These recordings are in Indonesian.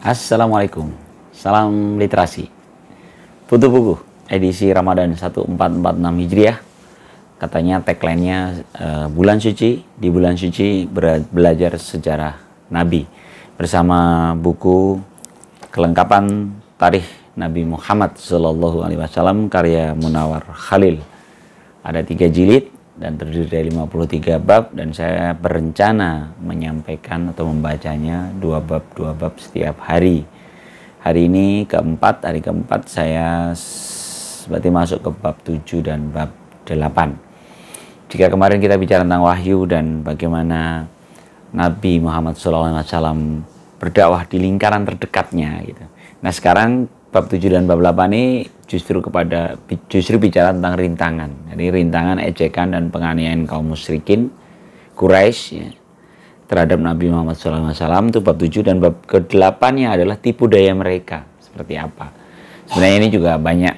Assalamualaikum, salam literasi. Butuh buku, edisi Ramadan 1446 Hijriah. Katanya tagline-nya bulan suci, di bulan suci belajar sejarah Nabi. Bersama buku kelengkapan tarikh Nabi Muhammad SAW karya Munawar Khalil. Ada 3 jilid dan terdiri dari 53 bab, dan saya berencana menyampaikan atau membacanya 2 bab setiap hari. Hari ini hari keempat saya berarti masuk ke bab 7 dan bab 8. Jika kemarin kita bicara tentang wahyu dan bagaimana Nabi Muhammad SAW berdakwah di lingkaran terdekatnya gitu. Nah, sekarang bab 7 dan bab 8 ini justru bicara tentang rintangan. Jadi rintangan, ejekan, dan penganiayaan kaum musyrikin Quraisy ya, terhadap Nabi Muhammad SAW itu bab 7, dan bab ke-8-nya adalah tipu daya mereka seperti apa. Sebenarnya ini juga banyak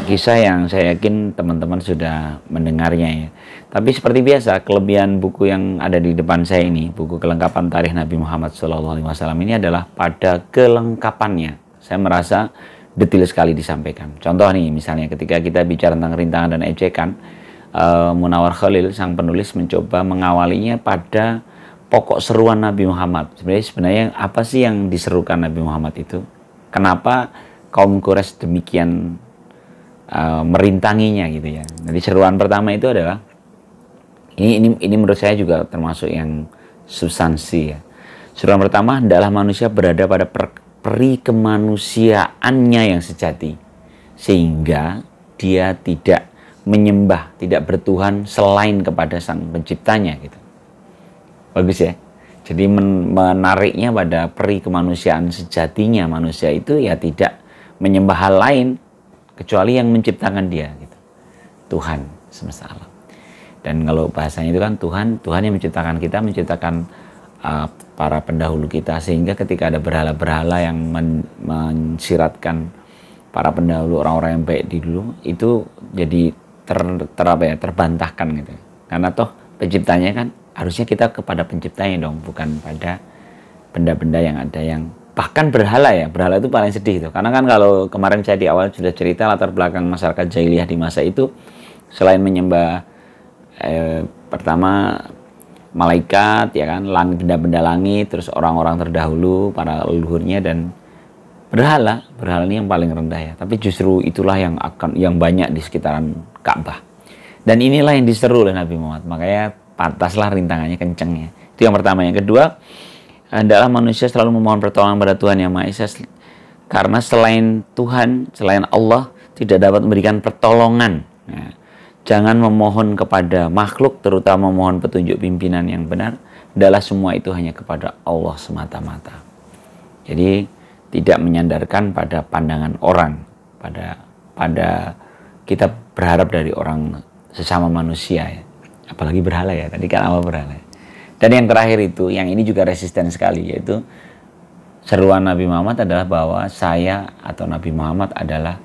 kisah yang saya yakin teman-teman sudah mendengarnya ya. Tapi seperti biasa, kelebihan buku yang ada di depan saya ini, buku kelengkapan tarikh Nabi Muhammad SAW ini adalah pada kelengkapannya. Saya merasa detail sekali disampaikan. Contoh nih, misalnya ketika kita bicara tentang rintangan dan ejekan, Munawar Khalil, sang penulis, mencoba mengawalinya pada pokok seruan Nabi Muhammad. Sebenarnya apa sih yang diserukan Nabi Muhammad itu? Kenapa kaum Quraisy demikian merintanginya gitu ya? Jadi seruan pertama itu adalah ini menurut saya juga termasuk yang substansi ya. Seruan pertama adalah manusia berada pada peri kemanusiaannya yang sejati, sehingga dia tidak menyembah, tidak bertuhan selain kepada sang penciptanya gitu. Bagus ya. Jadi menariknya pada peri kemanusiaan sejatinya, manusia itu ya tidak menyembah hal lain kecuali yang menciptakan dia gitu. Tuhan semesta alam. Dan kalau bahasanya itu kan Tuhan yang menciptakan kita, menciptakan para pendahulu kita, sehingga ketika ada berhala-berhala yang mensiratkan para pendahulu, orang-orang yang baik di dulu, itu jadi terbantahkan gitu. Karena toh penciptanya kan harusnya kita kepada penciptanya dong, bukan pada benda-benda yang ada, yang bahkan berhala ya. Berhala itu paling sedih itu. Karena kan kalau kemarin saya di awal sudah cerita latar belakang masyarakat jahiliyah di masa itu, selain menyembah pertama malaikat ya kan, benda-benda langit, terus orang-orang terdahulu, para leluhurnya, dan berhala ini yang paling rendah ya. Tapi justru itulah yang banyak di sekitaran Ka'bah. Dan inilah yang diseru oleh Nabi Muhammad. Makanya pantaslah rintangannya kenceng ya. Itu yang pertama. Yang kedua adalah manusia selalu memohon pertolongan pada Tuhan Yang Maha Esa, karena selain Tuhan, selain Allah, tidak dapat memberikan pertolongan. Nah, jangan memohon kepada makhluk, terutama memohon petunjuk pimpinan yang benar. Adalah semua itu hanya kepada Allah semata-mata. Jadi tidak menyandarkan pada pandangan orang, pada kita berharap dari orang sesama manusia ya. Apalagi berhala ya. Tadi kan awal berhala. Dan yang terakhir itu, yang ini juga resisten sekali, yaitu seruan Nabi Muhammad adalah bahwa saya atau Nabi Muhammad adalah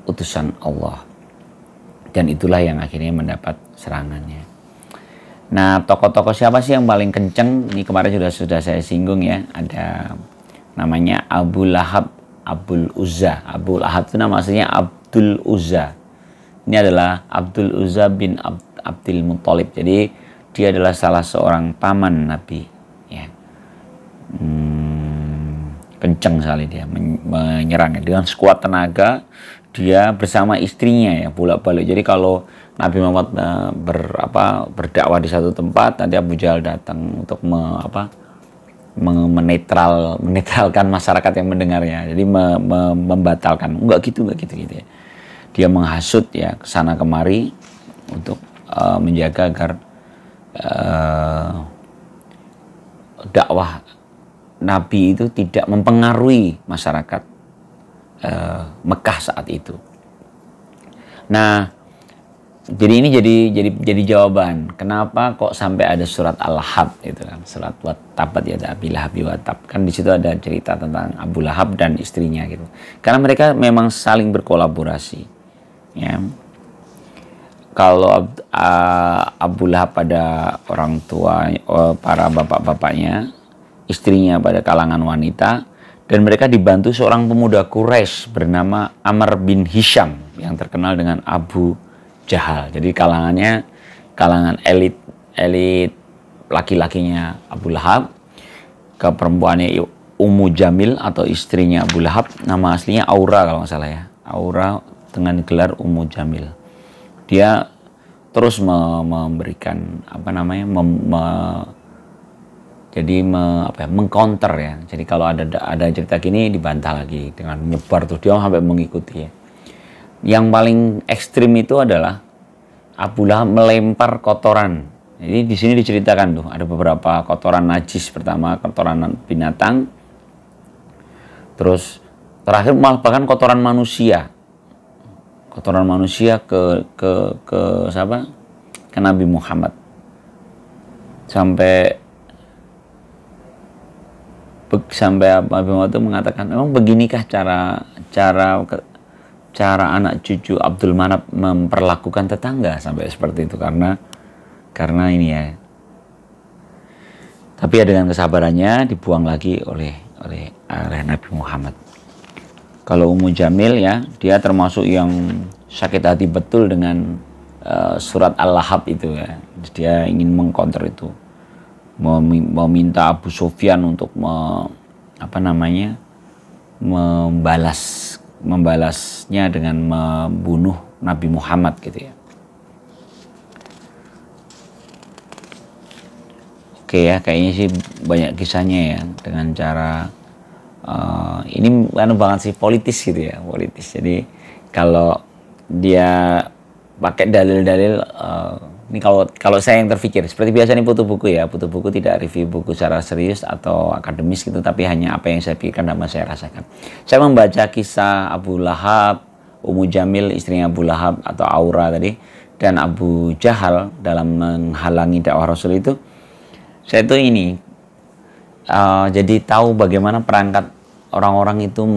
utusan Allah. Dan itulah yang akhirnya mendapat serangannya. Nah, tokoh-tokoh siapa sih yang paling kenceng? Ini kemarin sudah saya singgung ya. Ada namanya Abu Lahab, Abul Uzza. Abu Lahab itu nama aslinya Abdul Uzza. Ini adalah Abdul Uzza bin Abdul Muttalib. Jadi dia adalah salah seorang paman Nabi ya. Kenceng sekali dia menyerangnya dengan sekuat tenaga. Dia bersama istrinya ya, bolak-balik. Jadi kalau Nabi Muhammad berdakwah di satu tempat, nanti Abu Jahal datang untuk menetralkan masyarakat yang mendengarnya. Jadi membatalkan. Enggak gitu ya. Dia menghasut ya kesana kemari untuk menjaga agar dakwah Nabi itu tidak mempengaruhi masyarakat Mekah saat itu. Nah, jadi ini jadi jawaban kenapa kok sampai ada surat Al-Lahab itu kan, surat Tabat ya Abi Lahab wa Tab. Kan di situ ada cerita tentang Abu Lahab dan istrinya gitu. Karena mereka memang saling berkolaborasi. Ya. Kalau Abu Lahab pada orang tua, para bapak-bapaknya, istrinya pada kalangan wanita, Dan mereka dibantu seorang pemuda Quraisy bernama Amr bin Hisham yang terkenal dengan Abu Jahal. Jadi kalangan elit laki-lakinya Abu Lahab, ke perempuannya Ummu Jamil atau istrinya Abu Lahab, nama aslinya Aura kalau nggak salah ya. Aura dengan gelar Ummu Jamil. Dia terus memberikan mengcounter ya. Jadi kalau ada cerita gini dibantah lagi dengan menyebar, terus dia sampai mengikuti ya. Yang paling ekstrim itu adalah Abu Lahab melempar kotoran. Jadi di sini diceritakan tuh ada beberapa kotoran najis, pertama kotoran binatang, terus terakhir malah bahkan kotoran manusia. Kotoran manusia ke siapa? Ke Nabi Muhammad. Sampai Nabi Muhammad itu mengatakan, memang beginikah cara anak cucu Abdul Manaf memperlakukan tetangga, sampai seperti itu, karena ini ya. Tapi ya dengan kesabarannya dibuang lagi oleh Nabi Muhammad. Kalau Ummu Jamil ya, dia termasuk yang sakit hati betul dengan surat Al-Lahab itu ya. Dia ingin mengcounter itu, meminta Abu Sufyan untuk membalasnya dengan membunuh Nabi Muhammad gitu ya. Oke ya, kayaknya sih banyak kisahnya ya, dengan cara ini banget sih politis gitu ya, politis. Jadi kalau dia pakai dalil-dalil, ini kalau saya yang terpikir seperti biasa, ini Putu Buku ya, Putu Buku tidak review buku secara serius atau akademis gitu, tapi hanya apa yang saya pikirkan dan saya rasakan. Saya membaca kisah Abu Lahab, Ummu Jamil istrinya Abu Lahab atau Aura tadi, dan Abu Jahal dalam menghalangi dakwah Rasul itu, saya tuh jadi tahu bagaimana perangkat orang-orang itu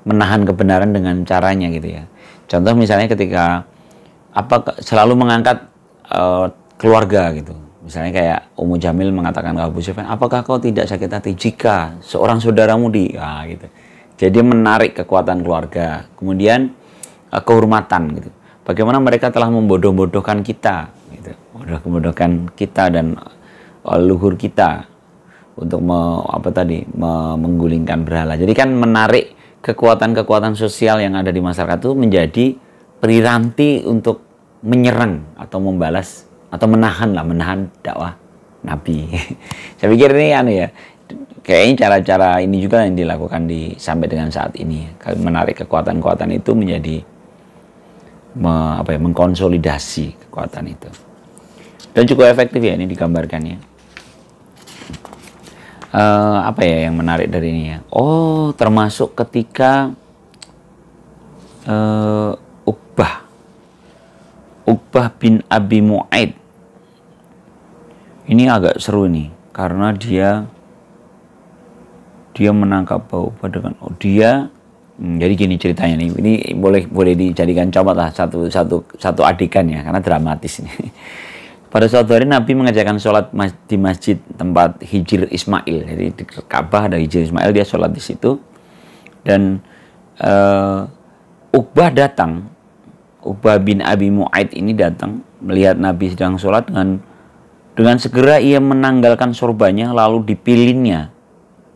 menahan kebenaran dengan caranya gitu ya. Contoh misalnya ketika selalu mengangkat keluarga gitu. Misalnya kayak Ummu Jamil mengatakan ke Abu Sufyan, apakah kau tidak sakit hati jika seorang saudaramu gitu. Jadi menarik kekuatan keluarga. Kemudian kehormatan gitu. Bagaimana mereka telah membodoh-bodohkan kita gitu. Membodohkan kita dan luhur kita untuk menggulingkan berhala. Jadi kan menarik kekuatan-kekuatan sosial yang ada di masyarakat itu menjadi periranti untuk menyerang atau membalas atau menahan dakwah Nabi. Saya pikir ini ya, kayaknya cara-cara ini juga yang dilakukan sampai dengan saat ini. Menarik kekuatan-kekuatan itu menjadi mengkonsolidasi kekuatan itu. Dan cukup efektif ya ini digambarkannya. Apa ya yang menarik dari ini ya? Oh, termasuk ketika Uqbah bin Abi Mu'aid. Ini agak seru nih, karena dia menangkap Uqbah dengan jadi gini ceritanya nih. Ini boleh dijadikan contoh lah satu adegan ya, karena dramatis ini. Pada suatu hari Nabi mengerjakan sholat di masjid tempat Hijr Ismail. Jadi di Ka'bah ada Hijr Ismail, dia sholat di situ. Dan Uqbah bin Abi Mu'aid ini datang melihat Nabi sedang sholat, dengan segera ia menanggalkan sorbannya lalu dipilinnya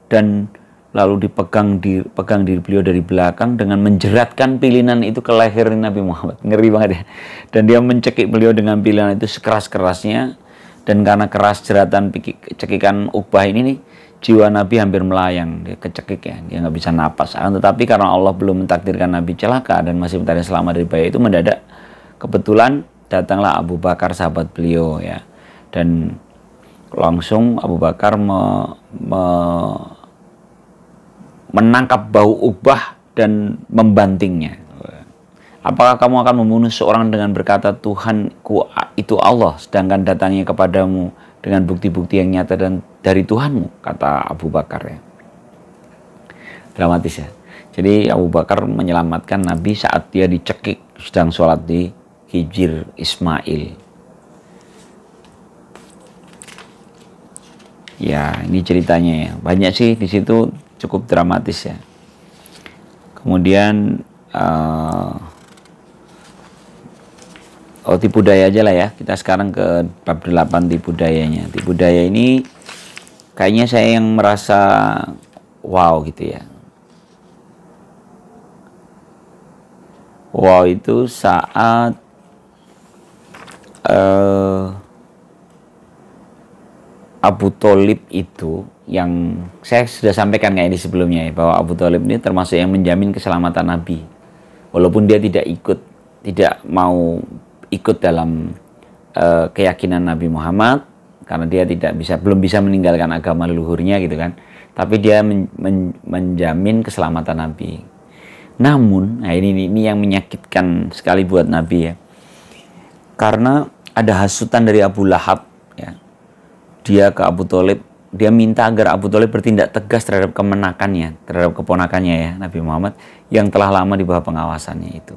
dan lalu dipegang diri beliau dari belakang dengan menjeratkan pilinan itu ke leher Nabi Muhammad. Ngeri banget ya. Dan dia mencekik beliau dengan pilihan itu sekeras-kerasnya, dan karena keras jeratan cekikan Uqbah ini nih, jiwa Nabi hampir melayang, dia kecekik ya, dia nggak bisa napas. Tetapi karena Allah belum mentakdirkan Nabi celaka dan masih mencari selamat dari bahaya itu, mendadak kebetulan datanglah Abu Bakar sahabat beliau ya, dan langsung Abu Bakar menangkap bau Uqbah dan membantingnya. Apakah kamu akan membunuh seorang dengan berkata Tuhanku itu Allah, sedangkan datangnya kepadamu dengan bukti-bukti yang nyata dan dari Tuhanmu, kata Abu Bakar ya. Dramatis ya. Jadi Abu Bakar menyelamatkan Nabi saat dia dicekik sedang sholat di Hijr Ismail. Ya, ini ceritanya ya. Banyak sih di situ, cukup dramatis ya. Kemudian tipu daya aja lah ya. Kita sekarang ke bab 8, tipu dayanya. Tipu daya ini kayaknya saya yang merasa wow gitu ya. Wow itu saat Abu Thalib itu, yang saya sudah sampaikan kayak di sebelumnya ya, bahwa Abu Thalib ini termasuk yang menjamin keselamatan Nabi. Walaupun dia tidak mau ikut dalam keyakinan Nabi Muhammad, karena dia belum bisa meninggalkan agama leluhurnya gitu kan. Tapi dia menjamin keselamatan Nabi. Namun, nah ini yang menyakitkan sekali buat Nabi ya. Karena ada hasutan dari Abu Lahab ya. Dia ke Abu Thalib, dia minta agar Abu Thalib bertindak tegas terhadap terhadap keponakannya ya, Nabi Muhammad, yang telah lama di bawah pengawasannya itu.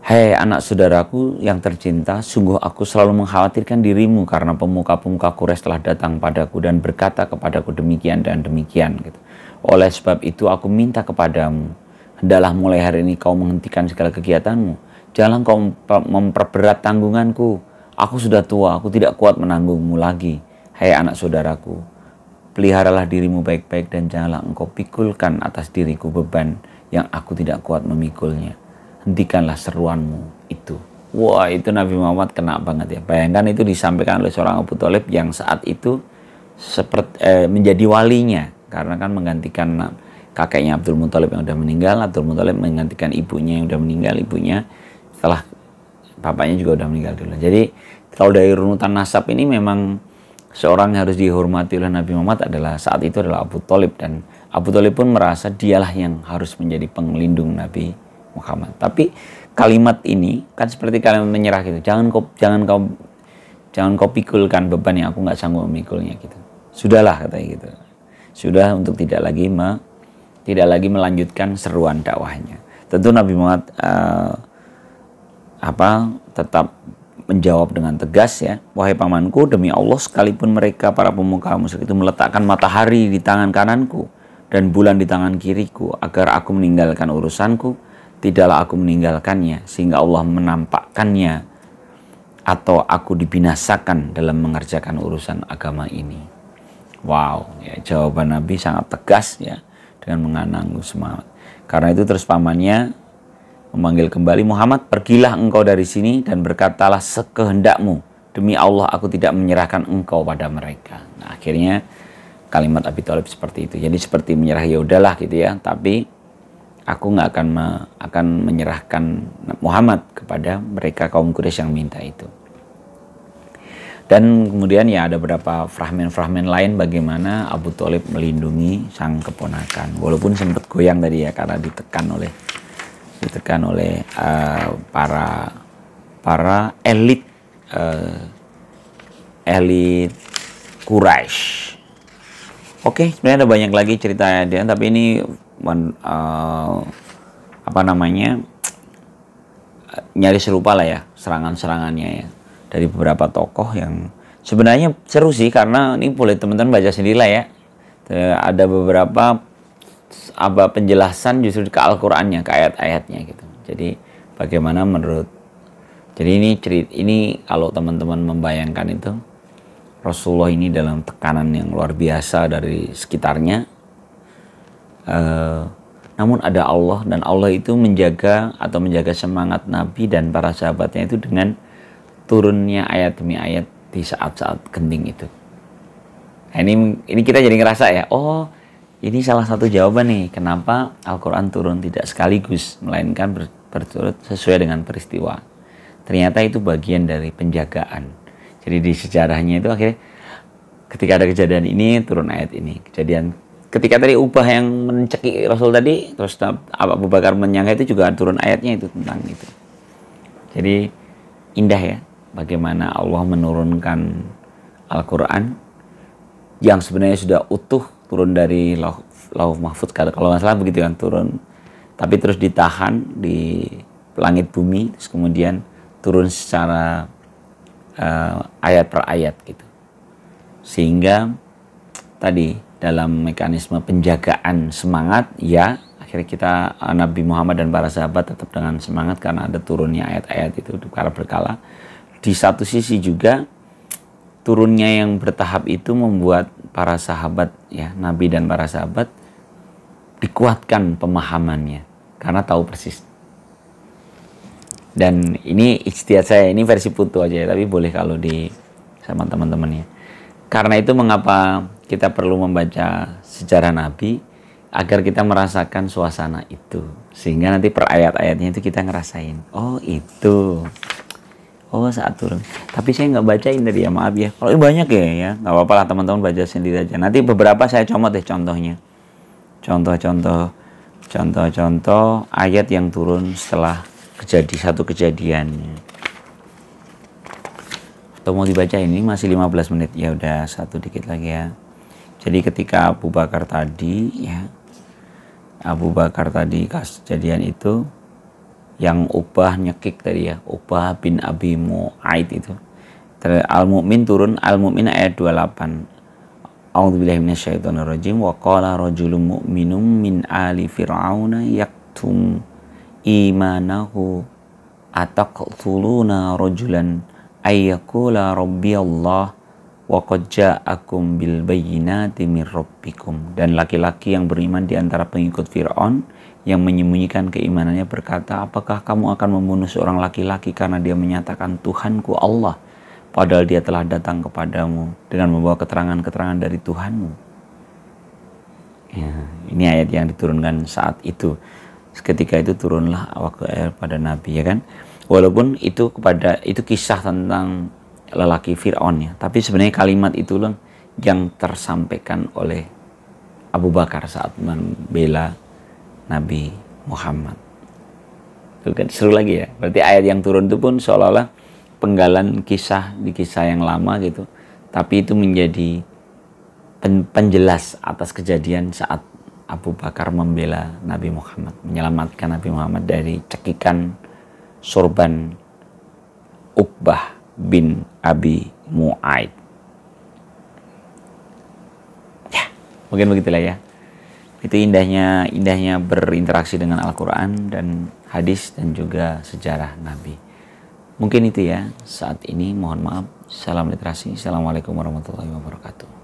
Hei anak saudaraku yang tercinta, sungguh aku selalu mengkhawatirkan dirimu karena pemuka-pemuka Quraisy telah datang padaku dan berkata kepadaku demikian dan demikian. Gitu. Oleh sebab itu aku minta kepadamu, hendaklah mulai hari ini kau menghentikan segala kegiatanmu. Jangan kau memperberat tanggunganku. Aku sudah tua, aku tidak kuat menanggungmu lagi. Hei anak saudaraku, peliharalah dirimu baik-baik dan janganlah engkau pikulkan atas diriku beban yang aku tidak kuat memikulnya. Hentikanlah seruanmu itu. Wah, itu Nabi Muhammad kena banget ya. Bayangkan itu disampaikan oleh seorang Abu Thalib yang saat itu menjadi walinya, karena kan menggantikan kakeknya Abdul Muthalib yang sudah meninggal. Abdul Muthalib menggantikan ibunya yang sudah meninggal, setelah bapaknya juga sudah meninggal dulu. Jadi kalau dari runutan nasab ini memang seorang yang harus dihormati oleh Nabi Muhammad saat itu adalah Abu Thalib, dan Abu Thalib pun merasa dialah yang harus menjadi pengelindung Nabi Muhammad. Tapi kalimat ini kan seperti kalimat menyerah gitu. Jangan kau pikulkan beban yang aku nggak sanggup memikulnya gitu. Sudahlah katanya gitu. Sudah untuk tidak lagi melanjutkan seruan dakwahnya. Tentu Nabi Muhammad tetap menjawab dengan tegas ya. Wahai pamanku, demi Allah sekalipun mereka para pemuka musyrik itu meletakkan matahari di tangan kananku dan bulan di tangan kiriku agar aku meninggalkan urusanku, tidaklah aku meninggalkannya sehingga Allah menampakkannya atau aku dibinasakan dalam mengerjakan urusan agama ini. Wow, ya, jawaban Nabi sangat tegas ya, dengan mengananggu semangat. Karena itu terus pamannya memanggil kembali, Muhammad, pergilah engkau dari sini dan berkatalah sekehendakmu. Demi Allah aku tidak menyerahkan engkau pada mereka. Nah, akhirnya kalimat Abi Thalib seperti itu. Jadi seperti menyerah, ya udahlah gitu ya. Tapi aku nggak akan menyerahkan Muhammad kepada mereka kaum Quraisy yang minta itu. Dan kemudian ya ada beberapa fragmen-fragmen lain bagaimana Abu Thalib melindungi sang keponakan. Walaupun sempat goyang tadi ya karena ditekan oleh para elit Quraisy. Oke, sebenarnya ada banyak lagi ceritanya dia, tapi ini nyaris serupa lah ya serangan-serangannya ya dari beberapa tokoh yang sebenarnya seru sih, karena ini boleh teman-teman baca sendirilah ya. Ada beberapa penjelasan justru ke Al-Qur'annya, ke ayat-ayatnya gitu. Jadi bagaimana ini kalau teman-teman membayangkan itu Rasulullah ini dalam tekanan yang luar biasa dari sekitarnya, namun ada Allah, dan Allah itu menjaga semangat Nabi dan para sahabatnya itu dengan turunnya ayat demi ayat di saat-saat genting itu. Nah, ini kita jadi ngerasa ya, oh ini salah satu jawaban nih kenapa Al-Quran turun tidak sekaligus, melainkan berturut sesuai dengan peristiwa. Ternyata itu bagian dari penjagaan. Jadi di sejarahnya itu akhirnya ketika ada kejadian ini turun ayat ini, kejadian ketika tadi Ubah yang mencekik Rasul tadi, terus Abu Bakar menyangka itu juga turun ayatnya itu tentang itu. Jadi indah ya bagaimana Allah menurunkan Al-Quran yang sebenarnya sudah utuh, turun dari Lauh Mahfuz kalau nggak salah begitu kan, turun tapi terus ditahan di langit bumi, terus kemudian turun secara ayat per ayat gitu. Sehingga tadi dalam mekanisme penjagaan semangat, ya akhirnya kita Nabi Muhammad dan para sahabat tetap dengan semangat karena ada turunnya ayat-ayat itu secara berkala. Di satu sisi juga turunnya yang bertahap itu membuat para sahabat, ya Nabi dan para sahabat, dikuatkan pemahamannya karena tahu persis. Dan ini ijtihad saya, ini versi Putu aja ya, tapi boleh kalau di sama teman-temannya. Karena itu mengapa kita perlu membaca sejarah Nabi, agar kita merasakan suasana itu, sehingga nanti per ayat-ayatnya itu kita ngerasain, oh itu, oh saat turun. Tapi saya nggak bacain tadi ya, maaf ya. Kalau banyak ya nggak apa-apa lah, teman-teman baca sendiri aja. Nanti beberapa saya comot deh contohnya, contoh ayat yang turun setelah satu kejadian. Atau mau dibaca ini masih 15 menit, ya udah satu dikit lagi ya. Jadi ketika Abu Bakar tadi, ya Abu Bakar tadi kejadian itu yang Uqbah nyekik tadi ya, Uqbah bin Abi Mu'aid itu. Al-Mu'min turun, Al-Mu'min ayat 28. A'udzubillahi minasyaitonirrajim wa qala rajulun mu'minun min ali fir'auna yaktum imanahu ataqtuluna rajulan ayyakula rabbiyallah wa qad ja'akum bil bayyinati mir rabbikum. Dan laki-laki yang beriman di antara pengikut Fir'aun yang menyembunyikan keimanannya berkata, apakah kamu akan membunuh seorang laki-laki karena dia menyatakan Tuhanku Allah, padahal dia telah datang kepadamu dengan membawa keterangan-keterangan dari Tuhanmu. Ya, ini ayat yang diturunkan saat itu. Ketika itu turunlah waktu pada Nabi, ya kan? Walaupun itu kisah tentang lelaki Fir'aun ya, tapi sebenarnya kalimat itu loh yang tersampaikan oleh Abu Bakar saat membela Nabi Muhammad. Itu kan seru lagi ya. Berarti ayat yang turun itu pun seolah-olah penggalan kisah di kisah yang lama gitu, tapi itu menjadi penjelas atas kejadian saat Abu Bakar membela Nabi Muhammad, menyelamatkan Nabi Muhammad dari cekikan sorban Uqbah bin Abi Mu'aid. Ya, mungkin begitulah ya. Itu indahnya berinteraksi dengan Al-Quran dan hadis dan juga sejarah Nabi. Mungkin itu ya saat ini. Mohon maaf. Salam literasi. Assalamualaikum warahmatullahi wabarakatuh.